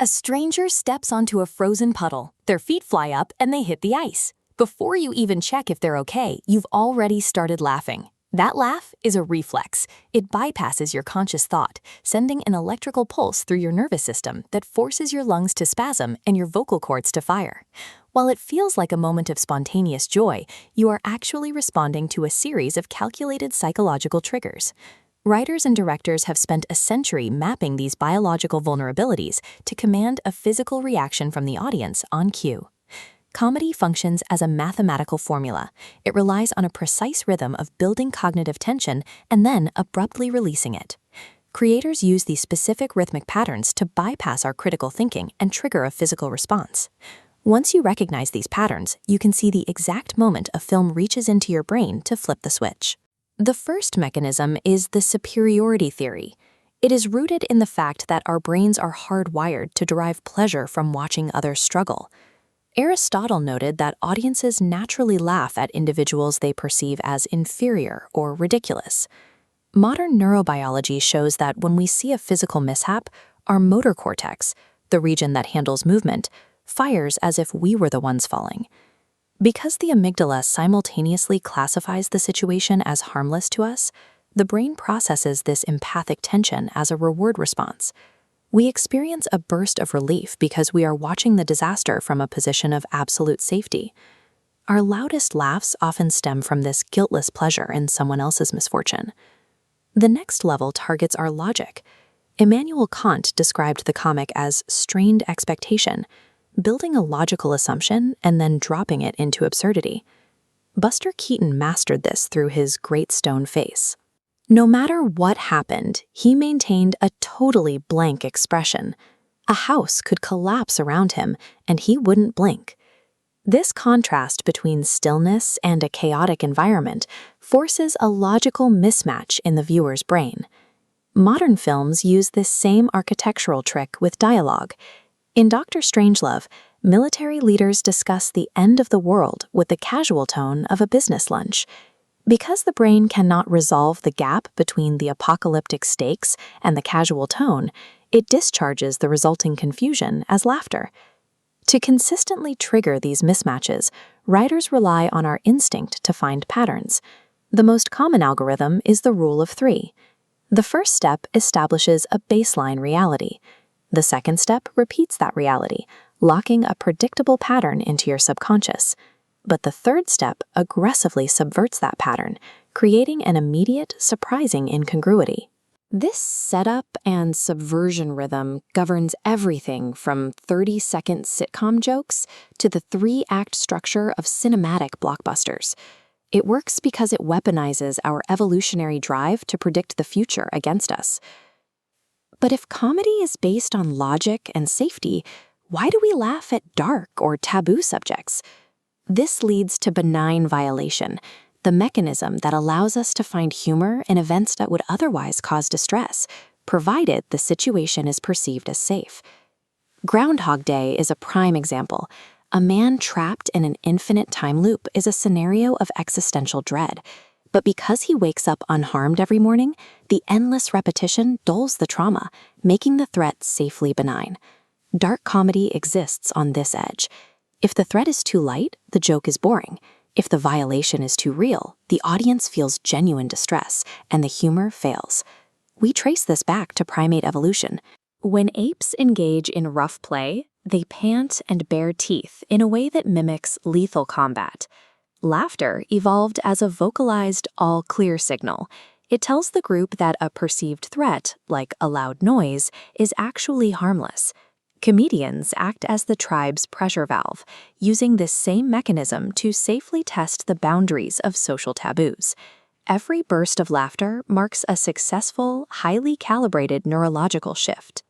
A stranger steps onto a frozen puddle. Their feet fly up and they hit the ice. Before you even check if they're okay, you've already started laughing. That laugh is a reflex. It bypasses your conscious thought, sending an electrical pulse through your nervous system that forces your lungs to spasm and your vocal cords to fire. While it feels like a moment of spontaneous joy, you are actually responding to a series of calculated psychological triggers. Writers and directors have spent a century mapping these biological vulnerabilities to command a physical reaction from the audience on cue. Comedy functions as a mathematical formula. It relies on a precise rhythm of building cognitive tension and then abruptly releasing it. Creators use these specific rhythmic patterns to bypass our critical thinking and trigger a physical response. Once you recognize these patterns, you can see the exact moment a film reaches into your brain to flip the switch. The first mechanism is the superiority theory. It is rooted in the fact that our brains are hardwired to derive pleasure from watching others struggle. Aristotle noted that audiences naturally laugh at individuals they perceive as inferior or ridiculous. Modern neurobiology shows that when we see a physical mishap, our motor cortex, the region that handles movement, fires as if we were the ones falling. Because the amygdala simultaneously classifies the situation as harmless to us, the brain processes this empathic tension as a reward response. We experience a burst of relief because we are watching the disaster from a position of absolute safety. Our loudest laughs often stem from this guiltless pleasure in someone else's misfortune. The next level targets our logic. Immanuel Kant described the comic as strained expectation, building a logical assumption and then dropping it into absurdity. Buster Keaton mastered this through his Great Stone Face. No matter what happened, he maintained a totally blank expression. A house could collapse around him, and he wouldn't blink. This contrast between stillness and a chaotic environment forces a logical mismatch in the viewer's brain. Modern films use this same architectural trick with dialogue. In Dr. Strangelove, military leaders discuss the end of the world with the casual tone of a business lunch. Because the brain cannot resolve the gap between the apocalyptic stakes and the casual tone, it discharges the resulting confusion as laughter. To consistently trigger these mismatches, writers rely on our instinct to find patterns. The most common algorithm is the rule of three. The first step establishes a baseline reality. The second step repeats that reality, locking a predictable pattern into your subconscious. But the third step aggressively subverts that pattern, creating an immediate, surprising incongruity. This setup and subversion rhythm governs everything from 30-second sitcom jokes to the 3-act structure of cinematic blockbusters. It works because it weaponizes our evolutionary drive to predict the future against us. But if comedy is based on logic and safety, why do we laugh at dark or taboo subjects? This leads to benign violation, the mechanism that allows us to find humor in events that would otherwise cause distress, provided the situation is perceived as safe. Groundhog Day is a prime example. A man trapped in an infinite time loop is a scenario of existential dread. But because he wakes up unharmed every morning, the endless repetition dulls the trauma, making the threat safely benign. Dark comedy exists on this edge. If the threat is too light, the joke is boring. If the violation is too real, the audience feels genuine distress, and the humor fails. We trace this back to primate evolution. When apes engage in rough play, they pant and bare teeth in a way that mimics lethal combat. Laughter evolved as a vocalized all-clear signal. It tells the group that a perceived threat, like a loud noise, is actually harmless. Comedians act as the tribe's pressure valve, using this same mechanism to safely test the boundaries of social taboos. Every burst of laughter marks a successful, highly calibrated neurological shift.